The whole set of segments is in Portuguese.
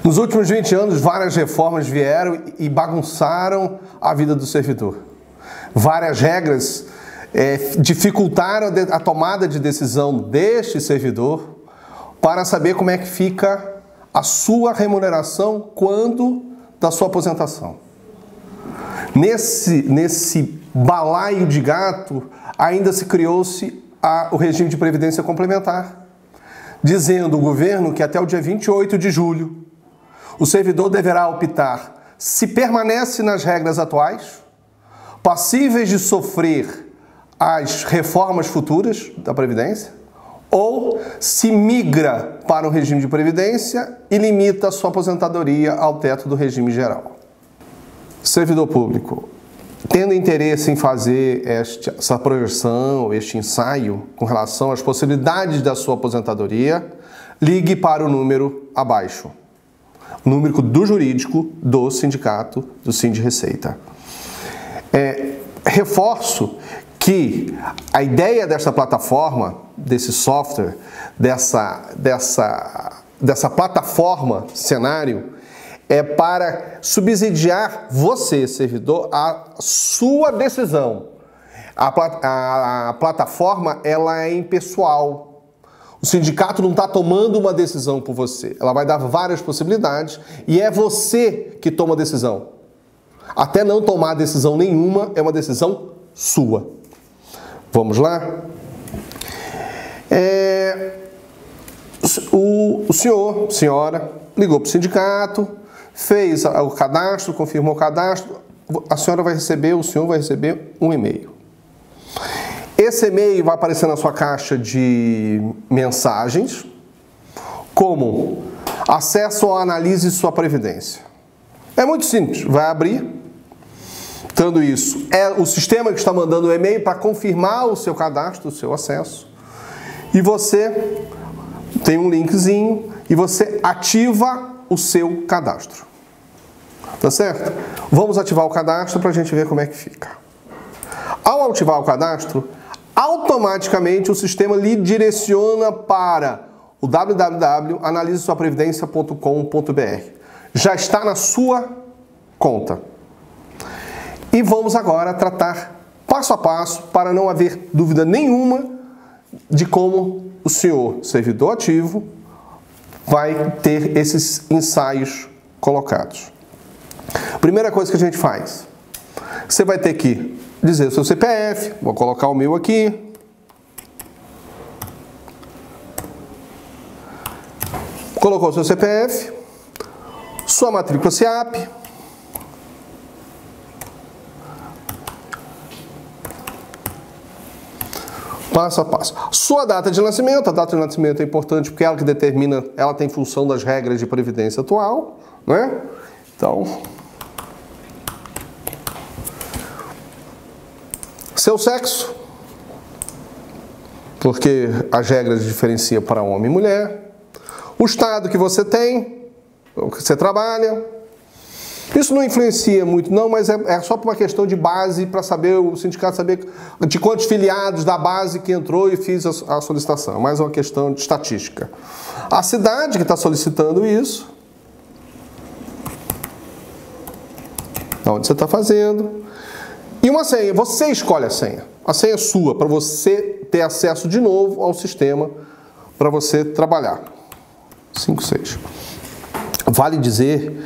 Nos últimos 20 anos, várias reformas vieram e bagunçaram a vida do servidor. Várias regras dificultaram a tomada de decisão deste servidor para saber como é que fica a sua remuneração quando da sua aposentação. Nesse balaio de gato, ainda se criou-se o regime de previdência complementar, dizendo o governo que até o dia 28 de julho o servidor deverá optar se permanece nas regras atuais, passíveis de sofrer as reformas futuras da Previdência, ou se migra para o regime de Previdência e limita a sua aposentadoria ao teto do regime geral. Servidor público, tendo interesse em fazer essa projeção, este ensaio com relação às possibilidades da sua aposentadoria, ligue para o número abaixo. O número do jurídico do sindicato, do Sindreceita. Reforço que a ideia dessa plataforma, desse software, dessa plataforma cenário, é para subsidiar você, servidor, a sua decisão. A plataforma ela é impessoal. O sindicato não está tomando uma decisão por você. Ela vai dar várias possibilidades e é você que toma a decisão. Até não tomar decisão nenhuma é uma decisão sua. Vamos lá? O senhor, senhora, ligou para o sindicato, fez o cadastro, confirmou o cadastro, a senhora vai receber, o senhor vai receber um e-mail. Esse e-mail vai aparecer na sua caixa de mensagens como acesso ou analise sua previdência. É muito simples, vai abrir, dando isso. É o sistema que está mandando o e-mail para confirmar o seu cadastro, o seu acesso. E você tem um linkzinho e você ativa o seu cadastro. Tá certo? Vamos ativar o cadastro para a gente ver como é que fica. Ao ativar o cadastro, automaticamente o sistema lhe direciona para o www.analisesuaprevidencia.com.br. Já está na sua conta. E vamos agora tratar passo a passo para não haver dúvida nenhuma de como o senhor, servidor ativo, vai ter esses ensaios colocados. Primeira coisa que a gente faz, você vai ter que dizer o seu CPF, vou colocar o meu aqui. Colocou o seu CPF, sua matrícula SEAP, passo a passo. Sua data de nascimento, a data de nascimento é importante porque é ela que determina, ela tem função das regras de previdência atual, né? Então, seu sexo, porque as regras diferenciam para homem e mulher. O estado que você tem, o que você trabalha. Isso não influencia muito não, mas é só por uma questão de base, para saber, o sindicato saber de quantos filiados da base que entrou e fez a solicitação. Mais uma questão de estatística. A cidade que está solicitando isso. Onde você está fazendo. E uma senha, você escolhe a senha. A senha é sua, para você ter acesso de novo ao sistema, para você trabalhar. 5, 6. Vale dizer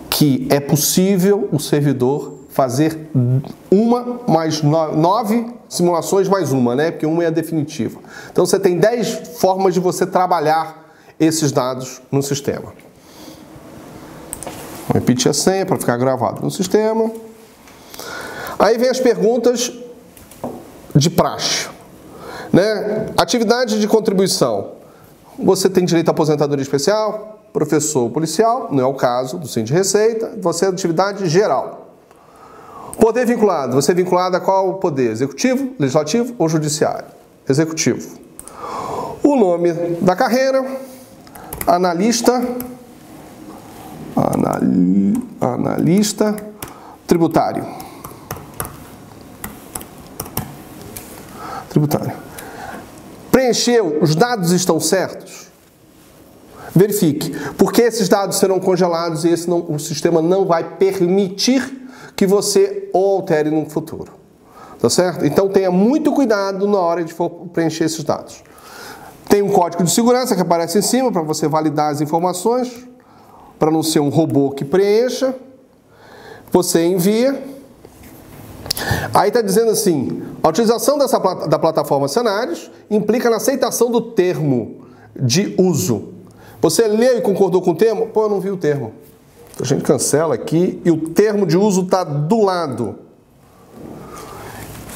que é possível o servidor fazer uma mais 9 simulações mais uma, né? Porque uma é a definitiva. Então você tem 10 formas de você trabalhar esses dados no sistema. Vou repetir a senha para ficar gravado no sistema. Aí vem as perguntas de praxe, né? Atividade de contribuição. Você tem direito à aposentadoria especial? Professor ou policial, não é o caso do Sindreceita, você é atividade geral. Poder vinculado, você é vinculado a qual poder? Executivo, legislativo ou judiciário? Executivo. O nome da carreira, analista tributário. Preencheu, os dados estão certos? verifique, porque esses dados serão congelados e o sistema não vai permitir que você o altere no futuro. Tá certo? Então tenha muito cuidado na hora de for preencher esses dados. Tem um código de segurança que aparece em cima para você validar as informações, para não ser um robô que preencha. Você envia. Aí está dizendo assim, a utilização da plataforma Cenários implica na aceitação do termo de uso. Você leu e concordou com o termo? Pô, eu não vi o termo. A gente cancela aqui e o termo de uso está do lado.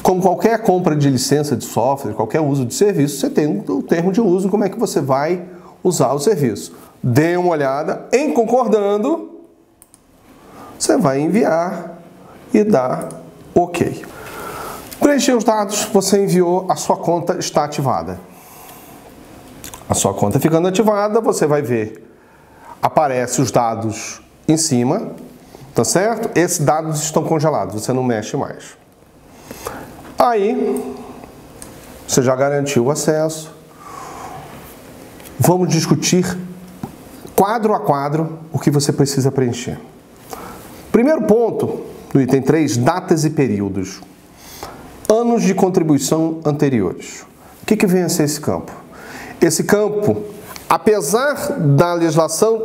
Como qualquer compra de licença de software, qualquer uso de serviço, você tem o termo de uso, como é que você vai usar o serviço. Dê uma olhada, em concordando, você vai enviar e dar OK. Preencheu os dados, você enviou, a sua conta está ativada. A sua conta ficando ativada, você vai ver, aparece os dados em cima, tá certo? Esses dados estão congelados, você não mexe mais. Aí, você já garantiu o acesso. Vamos discutir quadro a quadro o que você precisa preencher. Primeiro ponto, no item 3, datas e períodos. Anos de contribuição anteriores. O que vem a ser esse campo? Esse campo, apesar da legislação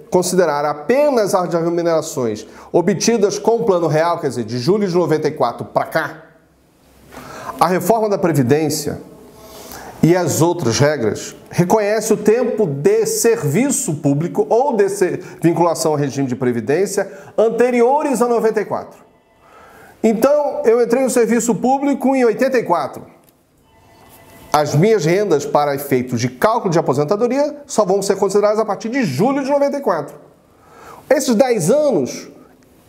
considerar apenas as remunerações obtidas com o Plano Real, quer dizer, de julho de 94 para cá, a reforma da Previdência e as outras regras reconhece o tempo de serviço público ou de vinculação ao regime de previdência anteriores a 94. Então, eu entrei no serviço público em 84. As minhas rendas para efeitos de cálculo de aposentadoria só vão ser consideradas a partir de julho de 94. Esses 10 anos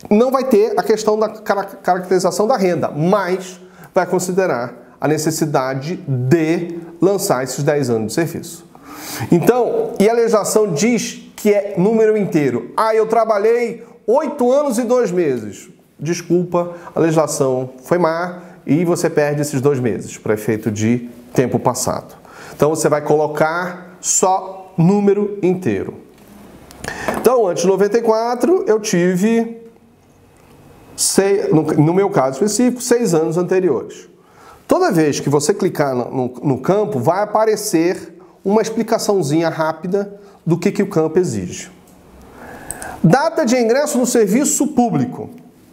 não vai ter a questão da caracterização da renda, mas vai considerar a necessidade de lançar esses 10 anos de serviço. Então, e a legislação diz que é número inteiro. Ah, eu trabalhei 8 anos e 2 meses. Desculpa, a legislação foi má e você perde esses 2 meses para efeito de tempo passado. Então, você vai colocar só número inteiro. Então, antes de 94, eu tive, no meu caso específico, 6 anos anteriores. Toda vez que você clicar no campo, vai aparecer uma explicaçãozinha rápida do que o campo exige. Data de ingresso no serviço público.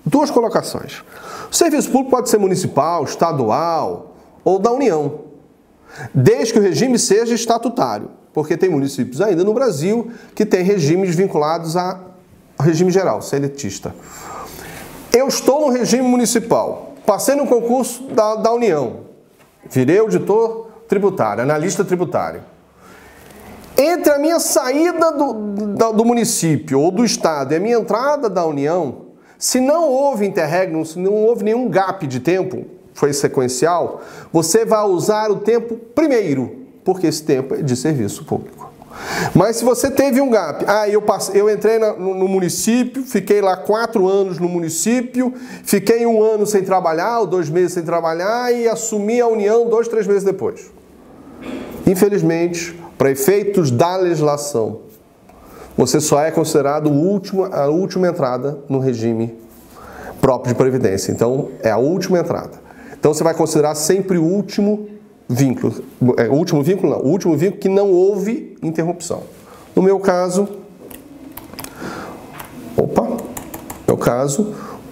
2 colocações. O serviço público pode ser municipal, estadual ou da União, desde que o regime seja estatutário, porque tem municípios ainda no Brasil que têm regimes vinculados ao regime geral, seletista. Eu estou no regime municipal. Passei no concurso da União, virei auditor tributário, analista tributário. Entre a minha saída do município ou do estado e a minha entrada da União, se não houve interregno, se não houve nenhum gap de tempo, foi sequencial, você vai usar o tempo primeiro, porque esse tempo é de serviço público. Mas se você teve um gap, eu entrei no município, fiquei lá 4 anos no município, fiquei 1 ano sem trabalhar, ou 2 meses sem trabalhar, e assumi a União 2, 3 meses depois. Infelizmente, para efeitos da legislação, você só é considerado a última entrada no regime próprio de previdência. Então, é a última entrada. Então, você vai considerar sempre o último vínculo. O último vínculo não. O último vínculo que não houve interrupção. No meu caso,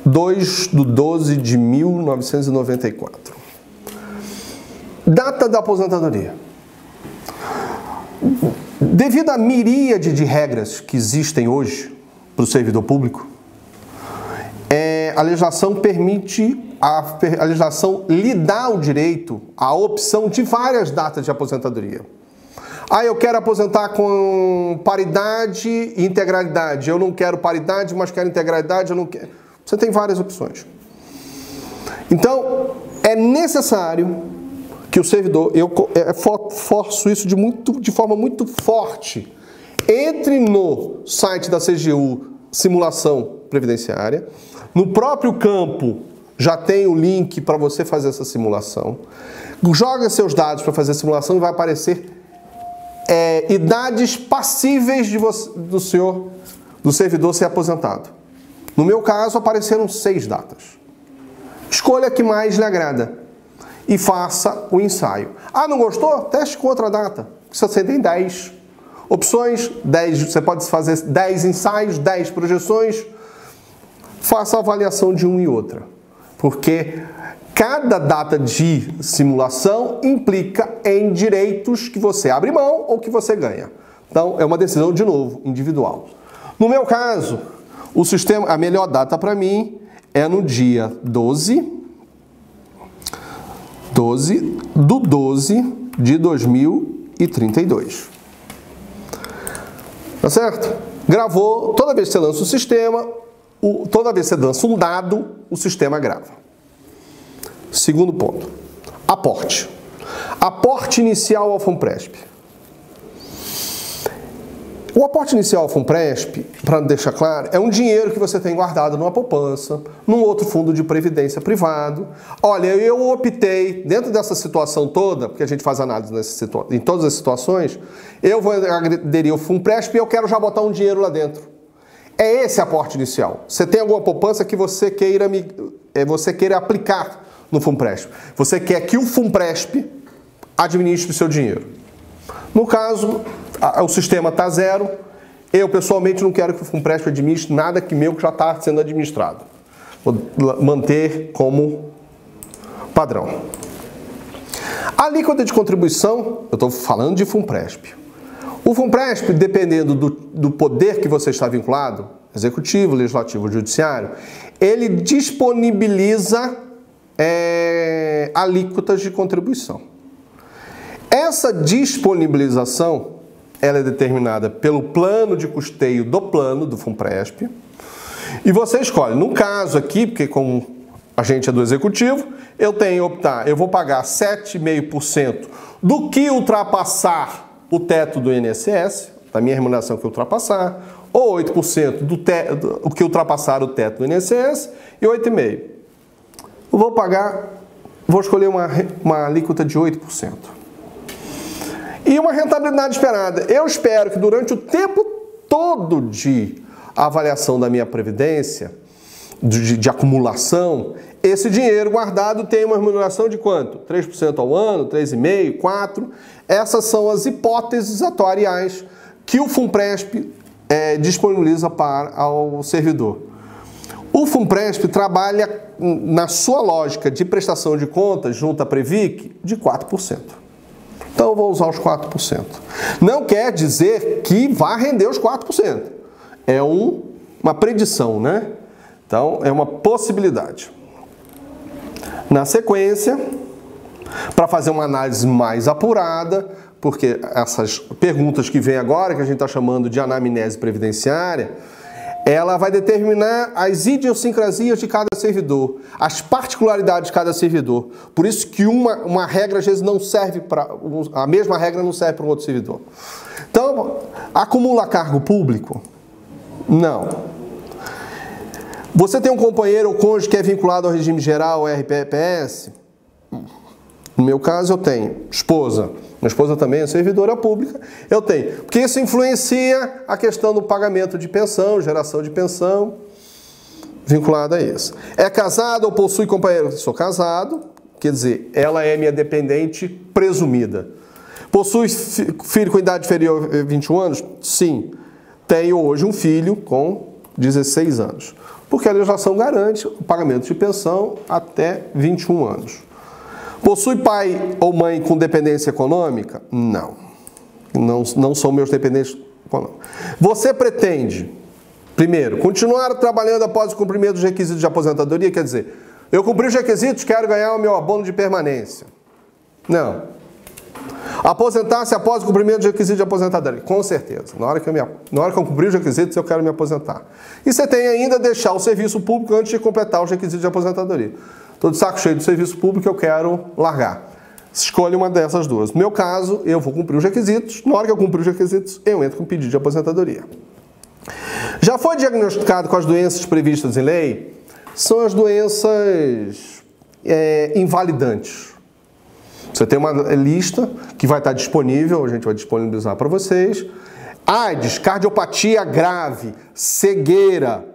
2/12 de 1994. Data da aposentadoria. Devido à miríade de regras que existem hoje para o servidor público, a legislação permite, a legislação lhe dá o direito, a opção de várias datas de aposentadoria. Ah, eu quero aposentar com paridade e integralidade. Eu não quero paridade, mas quero integralidade. Eu não quero. Você tem várias opções. Então, é necessário que o servidor, eu forço isso de forma muito forte, entre no site da CGU, Simulação Previdenciária. No próprio campo já tem o link para você fazer essa simulação. Joga seus dados para fazer a simulação e vai aparecer idades passíveis do servidor ser aposentado. No meu caso, apareceram 6 datas. Escolha a que mais lhe agrada e faça o ensaio. Ah, não gostou? Teste com outra data. Você tem 10 opções, 10, você pode fazer 10 ensaios, 10 projeções. Faça a avaliação de uma e outra, porque cada data de simulação implica em direitos que você abre mão ou que você ganha. Então, é uma decisão, de novo, individual. No meu caso, a melhor data para mim é no dia 12 de 2032. Tá certo? Gravou, toda vez que você lança o sistema, toda vez que você lança um dado, o sistema grava. Segundo ponto, aporte. Aporte inicial ao FUNPRESP. O aporte inicial ao FUNPRESP, para deixar claro, é um dinheiro que você tem guardado numa poupança, num outro fundo de previdência privado. Olha, eu optei, dentro dessa situação toda, porque a gente faz análise em todas as situações, eu vou aderir ao FUNPRESP e eu quero já botar um dinheiro lá dentro. É esse aporte inicial. Você tem alguma poupança que você queira aplicar no FUNPRESP. Você quer que o FUNPRESP administre o seu dinheiro. No caso, o sistema está 0. Eu, pessoalmente, não quero que o FUNPRESP administre nada que já está sendo administrado. Vou manter como padrão. A alíquota de contribuição, eu estou falando de FUNPRESP. O FUNPRESP, dependendo do poder que você está vinculado, executivo, legislativo, judiciário, ele disponibiliza alíquotas de contribuição. Essa disponibilização, ela é determinada pelo plano de custeio do FUNPRESP, e você escolhe. No caso aqui, porque como a gente é do executivo, eu vou pagar 7,5% do que ultrapassar o teto do INSS, da minha remuneração que ultrapassar, ou 8% do que ultrapassar o teto do INSS, e 8,5%. Vou escolher uma alíquota de 8%. E uma rentabilidade esperada. Eu espero que durante o tempo todo de avaliação da minha previdência, de acumulação, esse dinheiro guardado tenha uma remuneração de quanto? 3% ao ano, 3,5%, 4%. Essas são as hipóteses atuariais que o FUNPRESP disponibiliza ao servidor. O FUNPRESP trabalha na sua lógica de prestação de contas junto à Previc de 4%. Então eu vou usar os 4%. Não quer dizer que vá render os 4%. É uma predição, né? Então é uma possibilidade. Na sequência, para fazer uma análise mais apurada, porque essas perguntas que vem agora, que a gente está chamando de anamnese previdenciária, ela vai determinar as idiosincrasias de cada servidor, as particularidades de cada servidor. Por isso que uma regra às vezes não serve para... A mesma regra não serve para um outro servidor. Então, acumula cargo público? Não. Você tem um companheiro ou cônjuge que é vinculado ao regime geral, ao RPPS? No meu caso, eu tenho esposa. Minha esposa também é servidora pública. Eu tenho. Porque isso influencia a questão do pagamento de pensão, geração de pensão, vinculada a isso. É casado ou possui companheiro? Sou casado, quer dizer, ela é minha dependente presumida. Possui filho com idade inferior a 21 anos? Sim. Tenho hoje um filho com 16 anos. Porque a legislação garante o pagamento de pensão até 21 anos. Possui pai ou mãe com dependência econômica? Não. Não são meus dependentes econômicos. Você pretende, primeiro, continuar trabalhando após o cumprimento dos requisitos de aposentadoria? Quer dizer, eu cumpri os requisitos, quero ganhar o meu abono de permanência. Não. Aposentar-se após o cumprimento dos requisitos de aposentadoria? Com certeza. Na hora que eu cumprir os requisitos, eu quero me aposentar. E você tem ainda deixar o serviço público antes de completar os requisitos de aposentadoria. Estou de saco cheio do serviço público, eu quero largar. Escolhe uma dessas duas. No meu caso, eu vou cumprir os requisitos. Na hora que eu cumprir os requisitos, eu entro com pedido de aposentadoria. Já foi diagnosticado com as doenças previstas em lei? São as doenças invalidantes. Você tem uma lista que vai estar disponível, a gente vai disponibilizar para vocês. AIDS, cardiopatia grave, cegueira,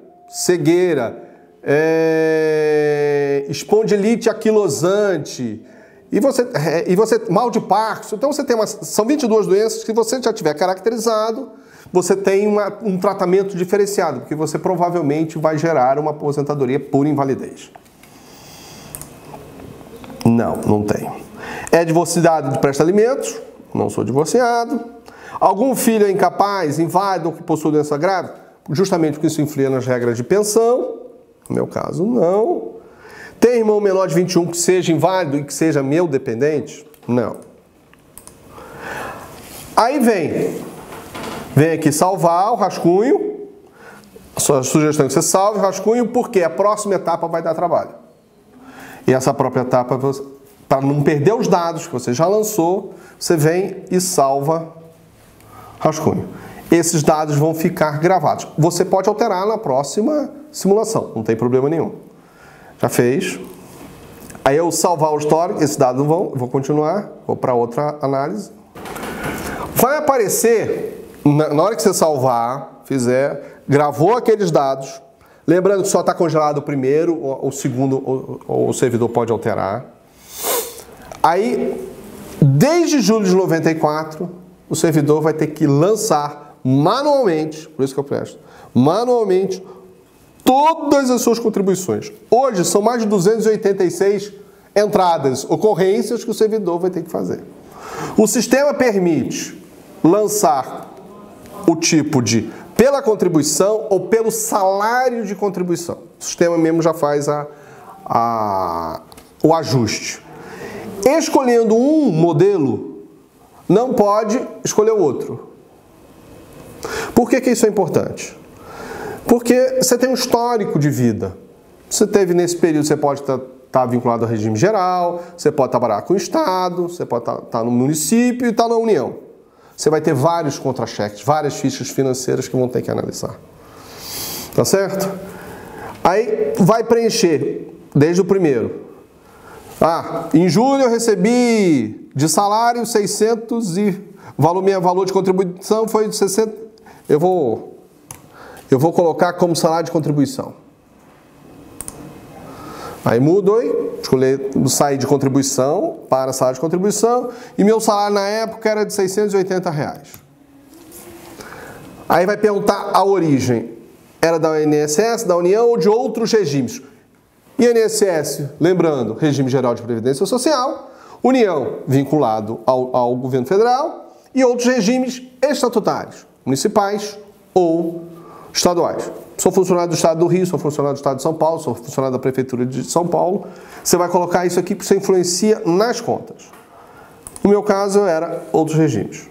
espondilite aquilosante, e você mal de Parkinson. Então você tem são 22 doenças que, se você já tiver caracterizado, você tem um tratamento diferenciado, porque você provavelmente vai gerar uma aposentadoria por invalidez. Não tem. É divorciado de presta alimentos, não sou divorciado. Algum filho é incapaz, inválido ou que possui doença grave, justamente porque isso influi nas regras de pensão. No meu caso, não. Tem irmão menor de 21 que seja inválido e que seja meu dependente? Não. Aí vem aqui salvar o rascunho. A sua sugestão é que você salve o rascunho, porque a próxima etapa vai dar trabalho. E essa própria etapa, para não perder os dados que você já lançou, você vem e salva rascunho. Esses dados vão ficar gravados. Você pode alterar na próxima simulação, não tem problema nenhum. Já fez. Aí eu salvar o histórico, esses dados vou continuar, vou para outra análise. Vai aparecer, na hora que você salvar, gravou aqueles dados, lembrando que só está congelado o primeiro, o segundo o servidor pode alterar. Aí, desde julho de 94, o servidor vai ter que lançar manualmente, por isso que eu presto, manualmente, todas as suas contribuições. Hoje são mais de 286 entradas, ocorrências que o servidor vai ter que fazer. O sistema permite lançar o tipo de pela contribuição ou pelo salário de contribuição. O sistema mesmo já faz o ajuste. Escolhendo um modelo, não pode escolher o outro. Por que isso é importante? Porque você tem um histórico de vida. Você teve nesse período, você pode estar vinculado ao regime geral, você pode trabalhar com o Estado, você pode estar no município e estar na União. Você vai ter vários contra-cheques, várias fichas financeiras que vão ter que analisar. Tá certo? Aí vai preencher, desde o primeiro. Em julho eu recebi de salário 600 e meu valor de contribuição foi de 60. Eu vou colocar como salário de contribuição. Aí mudo, sair de contribuição para salário de contribuição, e meu salário na época era de R$680. Aí vai perguntar a origem. Era da INSS, da União ou de outros regimes? INSS, lembrando, regime geral de previdência social, União, vinculado ao governo federal, e outros regimes estatutários, municipais ou estaduais. Sou funcionário do Estado do Rio, sou funcionário do Estado de São Paulo, sou funcionário da Prefeitura de São Paulo. Você vai colocar isso aqui porque você influencia nas contas. No meu caso, era outros regimes.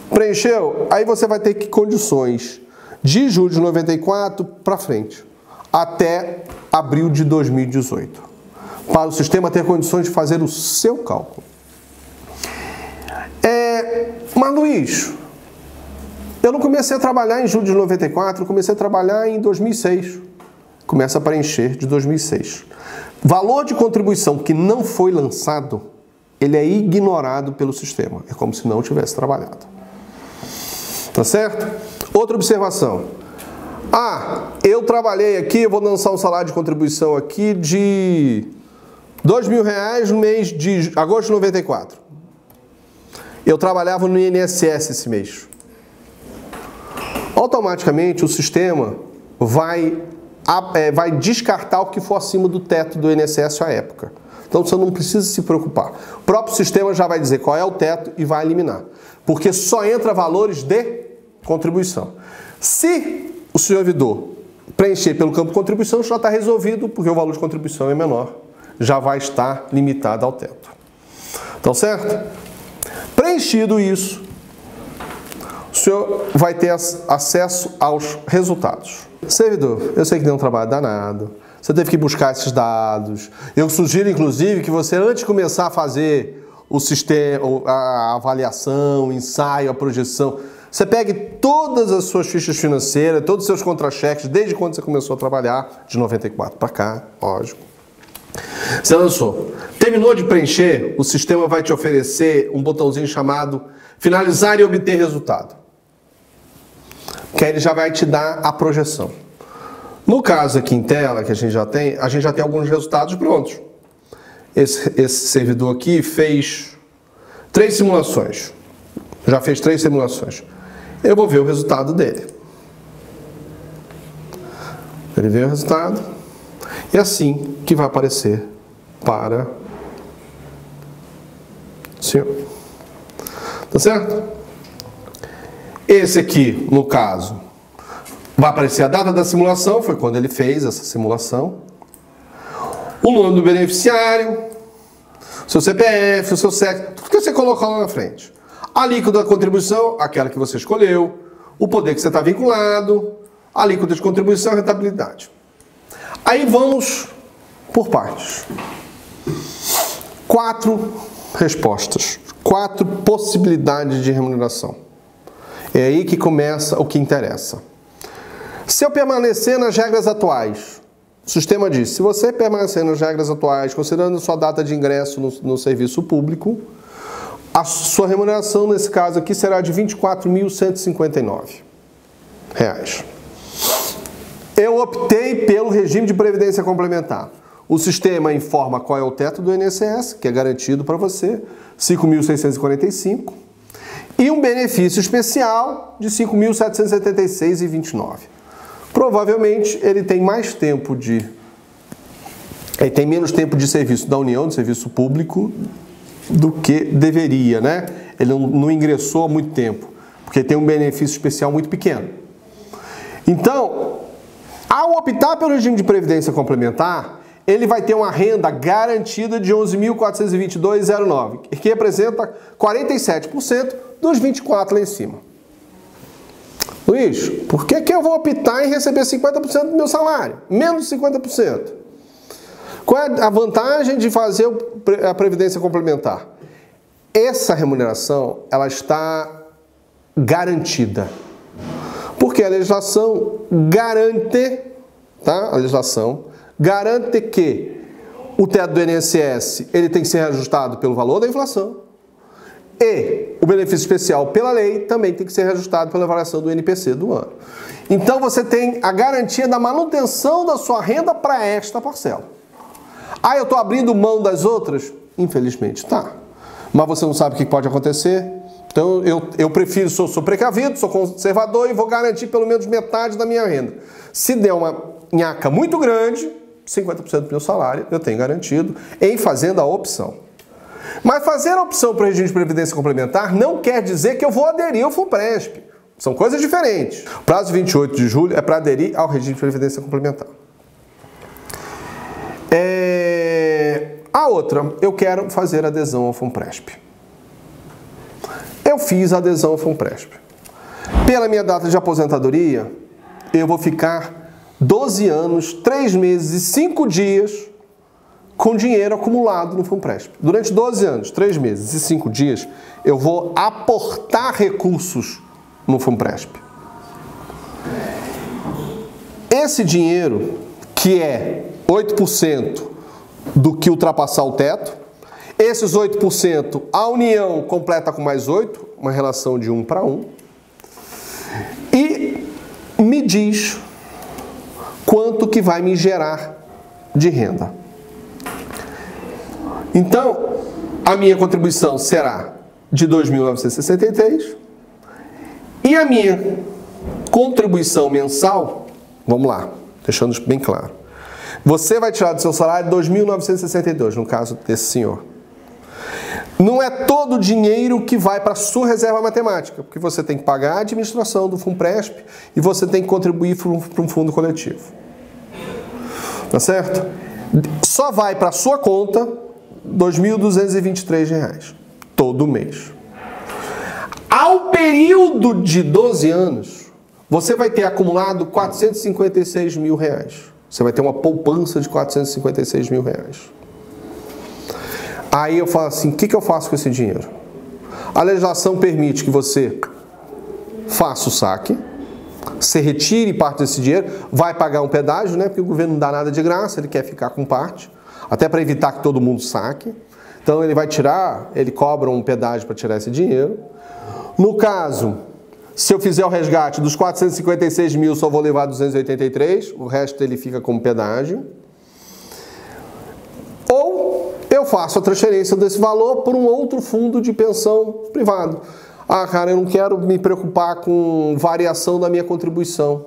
Preencheu? Aí você vai ter que condições de julho de 94 para frente, até abril de 2018, para o sistema ter condições de fazer o seu cálculo. Mas Luiz, eu não comecei a trabalhar em julho de 94, eu comecei a trabalhar em 2006. Começa a preencher de 2006. Valor de contribuição que não foi lançado, ele é ignorado pelo sistema. É como se não tivesse trabalhado. Tá certo? Outra observação. Eu trabalhei aqui, eu vou lançar um salário de contribuição aqui de R$2.000 no mês de agosto de 94. Eu trabalhava no INSS esse mês. Automaticamente o sistema vai descartar o que for acima do teto do INSS à época. Então você não precisa se preocupar. O próprio sistema já vai dizer qual é o teto e vai eliminar. Porque só entra valores de contribuição. Se o servidor preencher pelo campo contribuição, já está resolvido, porque o valor de contribuição é menor. Já vai estar limitado ao teto. Então, certo? Preenchido isso, o senhor vai ter acesso aos resultados. Servidor, eu sei que deu um trabalho danado. Você teve que buscar esses dados. Eu sugiro, inclusive, que você, antes de começar a fazer o sistema, a avaliação, o ensaio, a projeção, você pegue todas as suas fichas financeiras, todos os seus contra-cheques, desde quando você começou a trabalhar, de 94 para cá, lógico. Você lançou. Terminou de preencher, o sistema vai te oferecer um botãozinho chamado finalizar e obter resultado. Que aí ele já vai te dar a projeção. No caso aqui em tela, que a gente já tem alguns resultados prontos. Esse servidor aqui fez 3 simulações. Já fez 3 simulações. Eu vou ver o resultado dele. Ele vê o resultado. E assim que vai aparecer para o senhor. Tá certo? Esse aqui, no caso, vai aparecer a data da simulação, foi quando ele fez essa simulação. O nome do beneficiário, seu CPF, o seu CEP, tudo que você colocou lá na frente. A alíquota da contribuição, aquela que você escolheu, o poder que você está vinculado, a alíquota de contribuição e rentabilidade. Aí vamos por partes. 4 respostas, 4 possibilidades de remuneração. É aí que começa o que interessa. Se eu permanecer nas regras atuais, o sistema diz, se você permanecer nas regras atuais, considerando sua data de ingresso no serviço público, a sua remuneração, nesse caso aqui, será de R$ 24.159. Eu optei pelo regime de previdência complementar. O sistema informa qual é o teto do INSS, que é garantido para você, R$ 5.645, e um benefício especial de R$ 5.776,29. Provavelmente ele tem mais tempo ele tem menos tempo de serviço da União, de serviço público, do que deveria, né? Ele não ingressou há muito tempo, porque tem um benefício especial muito pequeno. Então, ao optar pelo regime de previdência complementar, ele vai ter uma renda garantida de R$ 11.422,09, que representa 47% dos 24 lá em cima. Luiz, por que eu vou optar em receber 50% do meu salário? Menos de 50%. Qual é a vantagem de fazer a previdência complementar? Essa remuneração, ela está garantida. Porque a legislação garante, tá? A legislação garante que o teto do INSS ele tem que ser reajustado pelo valor da inflação e o benefício especial pela lei também tem que ser reajustado pela variação do INPC do ano. Então você tem a garantia da manutenção da sua renda para esta parcela. Ah, eu estou abrindo mão das outras? Infelizmente, tá. Mas você não sabe o que pode acontecer. Então eu prefiro, sou precavido, sou conservador e vou garantir pelo menos metade da minha renda. Se der uma nhaca muito grande, 50% do meu salário eu tenho garantido em fazendo a opção. Mas fazer a opção para o regime de previdência complementar não quer dizer que eu vou aderir ao FUNPRESP. São coisas diferentes. O prazo de 28 de julho é para aderir ao regime de previdência complementar. A outra, eu quero fazer adesão ao FUNPRESP. Eu fiz a adesão ao FUNPRESP. Pela minha data de aposentadoria, eu vou ficar 12 anos, 3 meses e 5 dias com dinheiro acumulado no FUNPRESP. Durante 12 anos, 3 meses e 5 dias, eu vou aportar recursos no FUNPRESP. Esse dinheiro, que é 8% do que ultrapassar o teto, esses 8% a União completa com mais 8, uma relação de 1 para 1, e me diz quanto que vai me gerar de renda. Então, a minha contribuição será de 2.963 e a minha contribuição mensal, vamos lá, deixando isso bem claro, você vai tirar do seu salário 2.962, no caso desse senhor. Não é todo o dinheiro que vai para a sua reserva matemática, porque você tem que pagar a administração do FUNPRESP e você tem que contribuir para um fundo coletivo. Tá certo? Só vai para a sua conta R$ 2.223 todo mês. Ao período de 12 anos, você vai ter acumulado R$ 456 mil. Você vai ter uma poupança de R$ 456 mil. Aí eu falo assim, o que eu faço com esse dinheiro? A legislação permite que você faça o saque, você retire parte desse dinheiro, vai pagar um pedágio, né? Porque o governo não dá nada de graça, ele quer ficar com parte. até para evitar que todo mundo saque. Então ele vai tirar, ele cobra um pedágio para tirar esse dinheiro. No caso, se eu fizer o resgate dos 456 mil, só vou levar 283, o resto ele fica como pedágio. Ou eu faço a transferência desse valor por um outro fundo de pensão privado. Ah, cara, eu não quero me preocupar com variação da minha contribuição,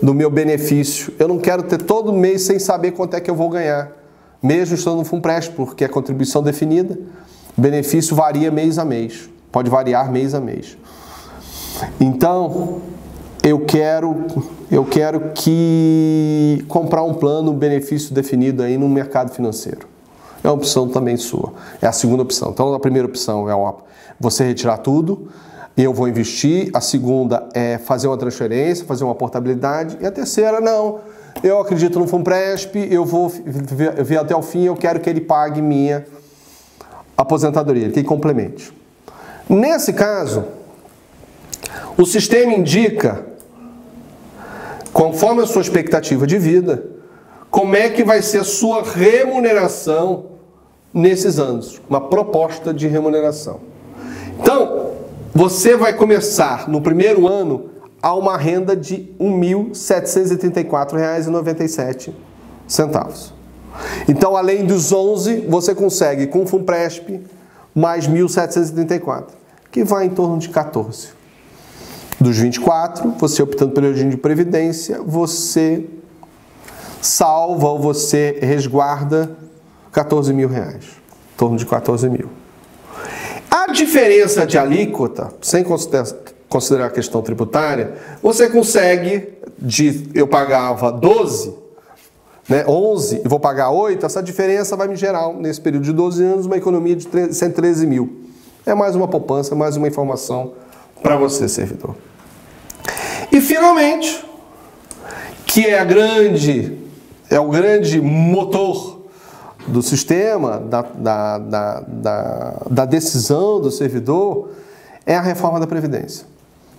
do meu benefício. Eu não quero ter todo mês sem saber quanto é que eu vou ganhar, mesmo estando no FUNPRESP, porque a contribuição definida, o benefício varia mês a mês, pode variar mês a mês. Então, eu quero que comprar um plano, benefício definido aí no mercado financeiro. É uma opção também sua. É a segunda opção. Então, a primeira opção é você retirar tudo, eu vou investir. A segunda é fazer uma transferência, fazer uma portabilidade. E a terceira, não. Eu acredito no FUNPRESP, eu vou ver até o fim, eu quero que ele pague minha aposentadoria, que ele complemente. Nesse caso, o sistema indica, conforme a sua expectativa de vida, como é que vai ser a sua remuneração nesses anos. Uma proposta de remuneração. Então, você vai começar no primeiro ano a uma renda de R$ 1.734,97. Então, além dos 11, você consegue com o FUNPRESP mais 1.734, que vai em torno de 14. Dos 24, você optando pelo regime de previdência, você salva ou você resguarda R$14 mil, em torno de 14 mil. A diferença de alíquota, sem considerar a questão tributária, você consegue, eu pagava 12, né, 11 e vou pagar 8, essa diferença vai me gerar, nesse período de 12 anos, uma economia de 113 mil. É mais uma poupança, mais uma informação para você, servidor. E finalmente, que é o grande motor do sistema, da decisão do servidor, é a reforma da Previdência.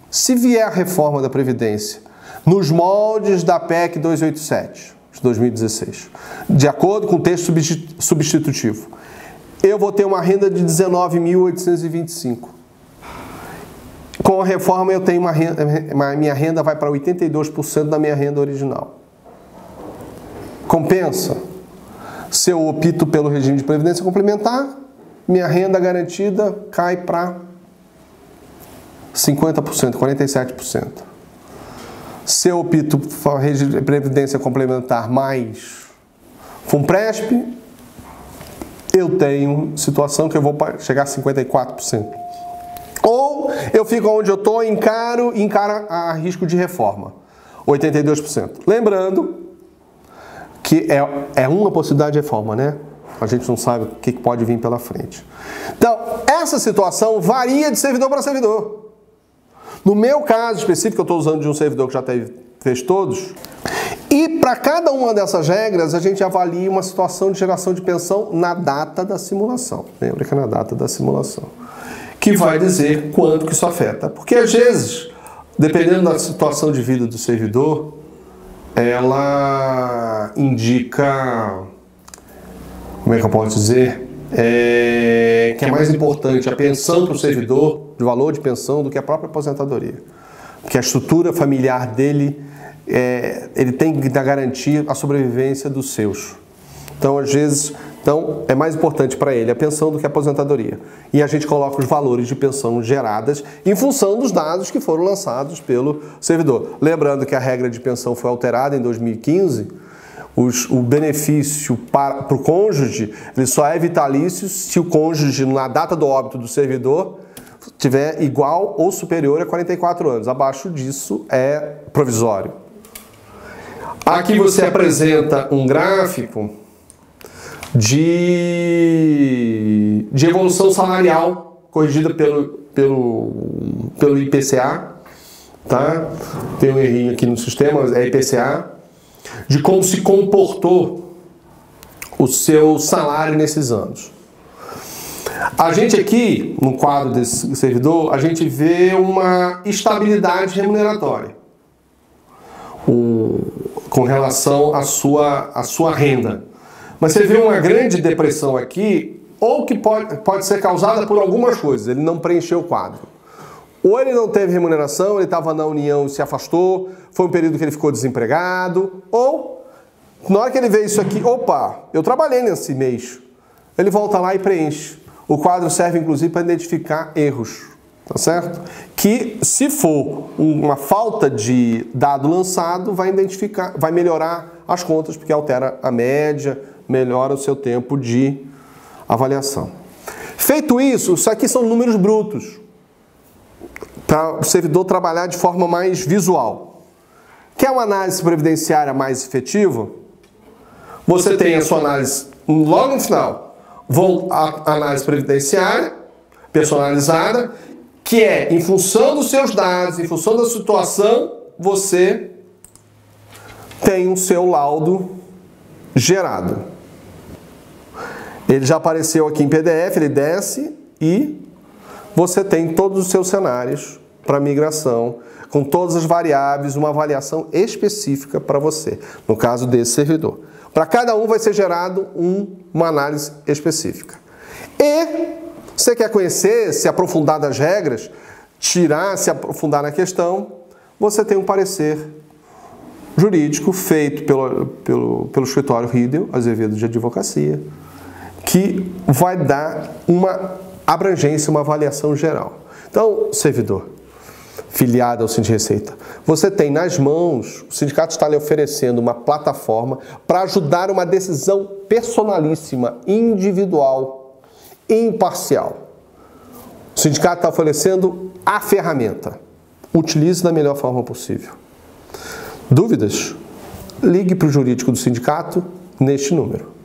Se vier a reforma da Previdência nos moldes da PEC 287 de 2016, de acordo com o texto substitutivo, eu vou ter uma renda de 19.825. Com a reforma eu tenho minha renda vai para 82% da minha renda original. Compensa? Se eu opto pelo regime de previdência complementar, minha renda garantida cai para 50%, 47%. Se eu opto pelo regime de previdência complementar mais FUNPRESP, eu tenho situação que eu vou chegar a 54%. Ou eu fico onde eu estou, encaro a risco de reforma, 82%. Lembrando que é uma possibilidade de reforma, né? A gente não sabe o que pode vir pela frente. Então, essa situação varia de servidor para servidor. No meu caso específico, eu estou usando de um servidor que já fez todos, e para cada uma dessas regras, a gente avalia uma situação de geração de pensão na data da simulação. Lembra que é na data da simulação. Que vai dizer quanto que isso afeta. Porque às vezes, dependendo da situação de vida do servidor, ela indica, como é que eu posso dizer, que é mais importante a pensão para o servidor, o valor de pensão, do que a própria aposentadoria. Porque a estrutura familiar dele, ele tem que garantir a sobrevivência dos seus. Então, às vezes, é mais importante para ele a pensão do que a aposentadoria. E a gente coloca os valores de pensão geradas em função dos dados que foram lançados pelo servidor. Lembrando que a regra de pensão foi alterada em 2015, o benefício para o cônjuge ele só é vitalício se o cônjuge, na data do óbito do servidor, tiver igual ou superior a 44 anos. Abaixo disso é provisório. Aqui você apresenta um gráfico de evolução salarial corrigida pelo IPCA, tá? Tem um errinho aqui no sistema, é IPCA, de como se comportou o seu salário nesses anos. A gente aqui, no quadro desse servidor, a gente vê uma estabilidade remuneratória com relação à sua renda. Mas você viu uma grande depressão aqui, ou que pode ser causada por algumas coisas. Ele não preencheu o quadro. Ou ele não teve remuneração, ele estava na União e se afastou, foi um período que ele ficou desempregado, ou na hora que ele vê isso aqui, opa, eu trabalhei nesse mês. Ele volta lá e preenche. O quadro serve inclusive para identificar erros, tá certo? Que se for uma falta de dado lançado, vai melhorar as contas, porque altera a média, melhora o seu tempo de avaliação. Feito isso, isso aqui são números brutos, para o servidor trabalhar de forma mais visual. Quer uma análise previdenciária mais efetiva? Você tem a sua análise logo no final. A análise previdenciária personalizada, que é em função dos seus dados, em função da situação, você tem o seu laudo gerado. Ele já apareceu aqui em PDF, ele desce e você tem todos os seus cenários para migração, com todas as variáveis, uma avaliação específica para você, no caso desse servidor. Para cada um vai ser gerado uma análise específica. E você quer conhecer, se aprofundar das regras, se aprofundar na questão, você tem um parecer jurídico feito pelo escritório Riedel Azevedo de Advocacia, que vai dar uma abrangência, uma avaliação geral. Então, servidor filiado ao Sindi Receita, você tem nas mãos, o sindicato está lhe oferecendo uma plataforma para ajudar uma decisão personalíssima, individual, imparcial. O sindicato está oferecendo a ferramenta. Utilize da melhor forma possível. Dúvidas? Ligue para o jurídico do sindicato neste número.